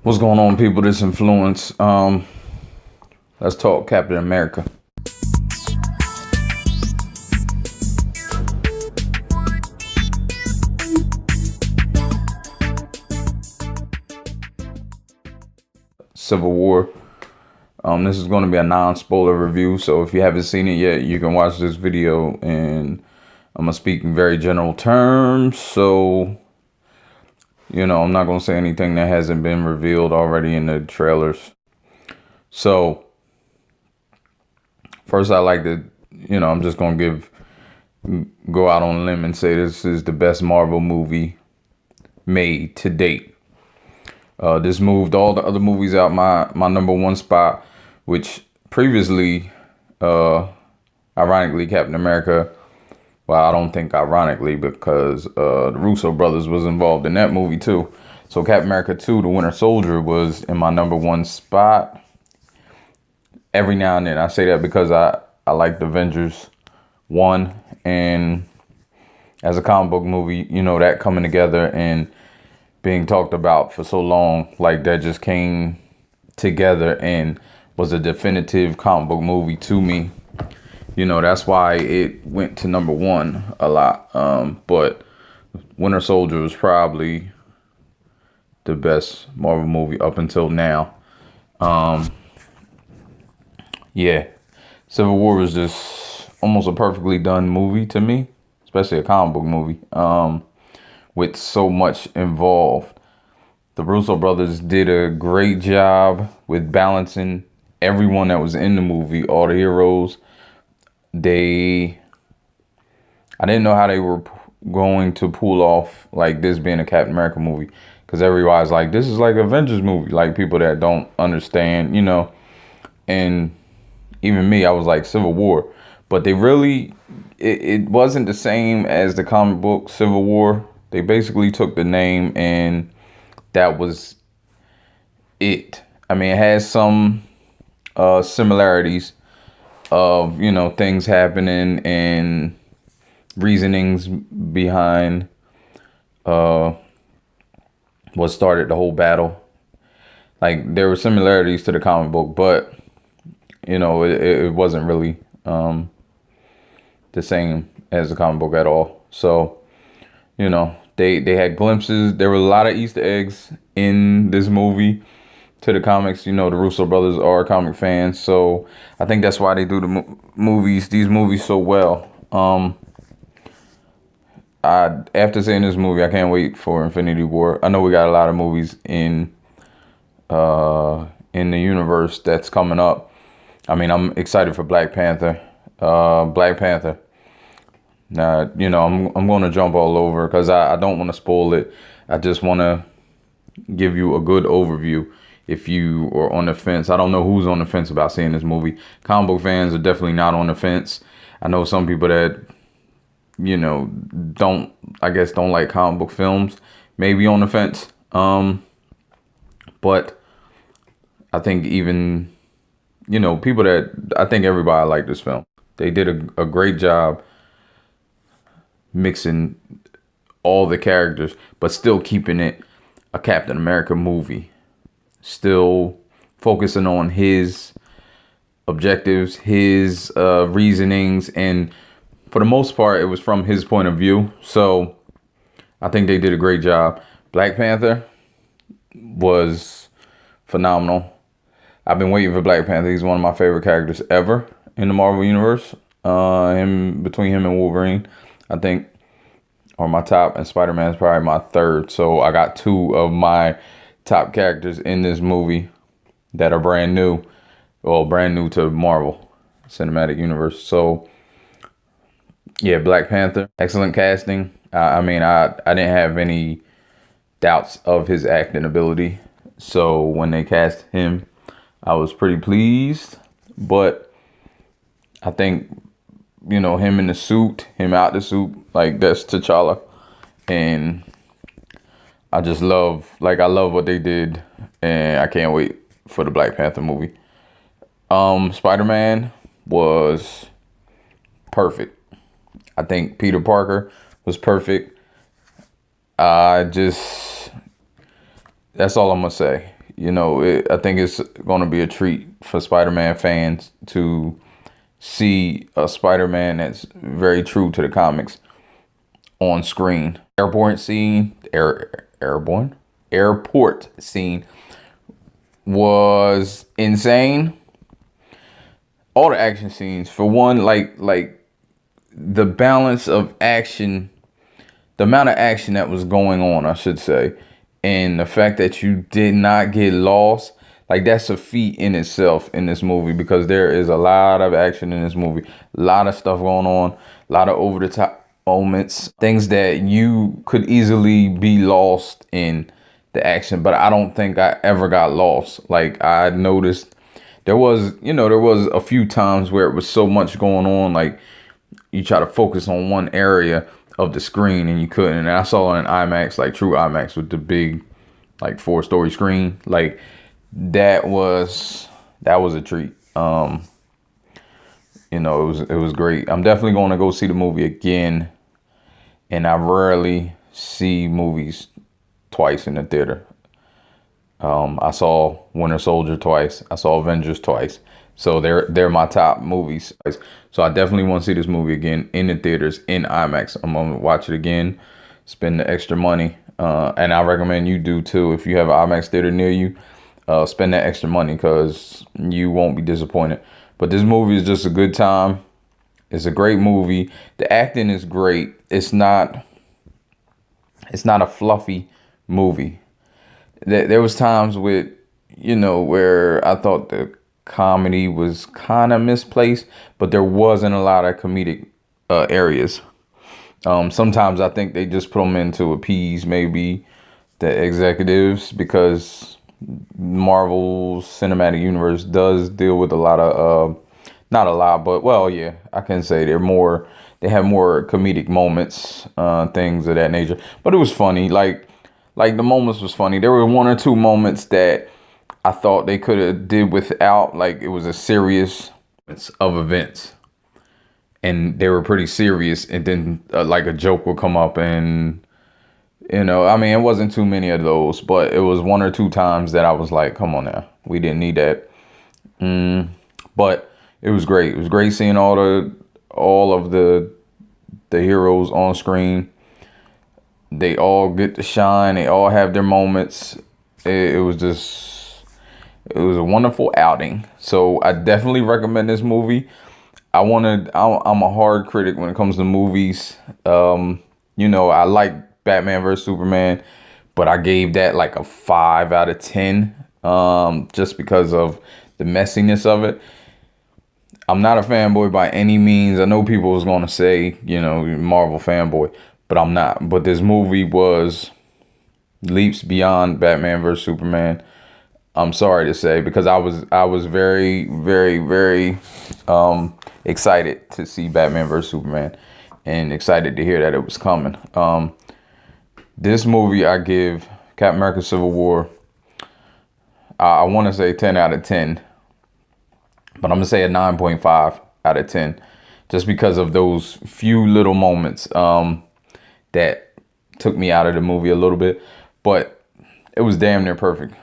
What's going on, people? This influence. Let's talk Captain America. Civil War. This is going to be a non-spoiler review, so if you haven't seen it yet, you can watch this video, and I'm gonna speak in very general terms. So, I'm not gonna say anything that hasn't been revealed already in the trailers. So, first, I like to, I'm just gonna go out on a limb and say this is the best Marvel movie made to date. This moved all the other movies out my number one spot, which previously, ironically, Captain America. Well, I don't think ironically, because the Russo brothers was involved in that movie too. So Captain America 2, The Winter Soldier, was in my number one spot. Every now and then, I say that because I like the Avengers 1, and as a comic book movie, that coming together and being talked about for so long, like that just came together and was a definitive comic book movie to me. That's why it went to number one a lot. But Winter Soldier was probably the best Marvel movie up until now. Yeah, Civil War was just almost a perfectly done movie to me, especially a comic book movie. With so much involved. The Russo brothers did a great job with balancing everyone that was in the movie, all the heroes. I didn't know how they were going to pull off like this being a Captain America movie, because everybody's like, this is like an Avengers movie, like people that don't understand, and even me, I was like, Civil War. But they really, it wasn't the same as the comic book Civil War. They basically took the name and that was it. I mean, it has some similarities of, things happening and reasonings behind what started the whole battle. Like, there were similarities to the comic book, but, it wasn't really the same as the comic book at all. So, they had glimpses. There were a lot of Easter eggs in this movie to the comics. The Russo brothers are comic fans, so I think that's why they do these movies so well. After seeing this movie, I can't wait for Infinity War. I know we got a lot of movies in the universe that's coming up. I mean, I'm excited for Black Panther. Now, I'm going to jump all over because I don't want to spoil it. I just want to give you a good overview if you are on the fence. I don't know who's on the fence about seeing this movie. Comic book fans are definitely not on the fence. I know some people that, don't like comic book films, maybe on the fence. But I think even, I think everybody liked this film. They did a great job mixing all the characters, but still keeping it a Captain America movie. Still focusing on his objectives, his reasonings, and for the most part, it was from his point of view. So I think they did a great job. Black Panther was phenomenal. I've been waiting for Black Panther. He's one of my favorite characters ever in the Marvel Universe. Between him and Wolverine, I think, are my top, and Spider-Man is probably my third. So I got two of my top characters in this movie that are brand new to Marvel Cinematic Universe. So yeah, Black Panther, excellent casting. I didn't have any doubts of his acting ability. So when they cast him, I was pretty pleased. But I think, him in the suit, him out the suit, like that's T'Challa. And I just love what they did. And I can't wait for the Black Panther movie. Spider-Man was perfect. I think Peter Parker was perfect. That's all I'm gonna say. I think it's going to be a treat for Spider-Man fans to see a Spider-Man that's very true to the comics on screen. Airport scene was insane. All the action scenes, for one, like the balance of action, the amount of action that was going on, I should say, and the fact that you did not get lost, like that's a feat in itself in this movie, because there is a lot of action in this movie, a lot of stuff going on, a lot of over the top moments, things that you could easily be lost in the action, but I don't think I ever got lost. Like, I noticed there was a few times where it was so much going on, like you try to focus on one area of the screen and you couldn't. And I saw it in IMAX, like true IMAX, with the big, like 4-story screen. Like that was a treat. It was great. I'm definitely going to go see the movie again. And I rarely see movies twice in the theater. I saw Winter Soldier twice. I saw Avengers twice. So they're my top movies. So I definitely want to see this movie again in the theaters in IMAX. I'm gonna watch it again, spend the extra money, and I recommend you do too. If you have an IMAX theater near you, spend that extra money, because you won't be disappointed. But this movie is just a good time. It's a great movie. The acting is great. It's not a fluffy movie. There was times where I thought the comedy was kind of misplaced, but there wasn't a lot of comedic areas. Sometimes I think they just put them in to appease maybe the executives, because Marvel's Cinematic Universe does deal with a lot of not a lot, but well, yeah, I can say they have more comedic moments, things of that nature. But it was funny. Like the moments was funny. There were one or two moments that I thought they could have did without. Like, it was a serious of events, and they were pretty serious. And then like a joke would come up, and I mean, it wasn't too many of those, but it was one or two times that I was like, come on now, we didn't need that. But it was great. It was great seeing all of the heroes on screen. They all get to shine. They all have their moments. It was a wonderful outing. So I definitely recommend this movie. I'm a hard critic when it comes to movies. I like Batman vs Superman, but I gave that like a 5 out of 10, just because of the messiness of it. I'm not a fanboy by any means. I know people was going to say, Marvel fanboy, but I'm not. But this movie was leaps beyond Batman vs Superman. I'm sorry to say, because I was very, very, very excited to see Batman vs Superman, and excited to hear that it was coming. This movie, I give Captain America Civil War, I want to say 10 out of 10. But I'm going to say a 9.5 out of 10, just because of those few little moments that took me out of the movie a little bit. But it was damn near perfect.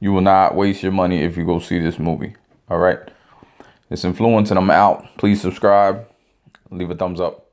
You will not waste your money if you go see this movie. All right. It's Influence, and I'm out. Please subscribe. Leave a thumbs up.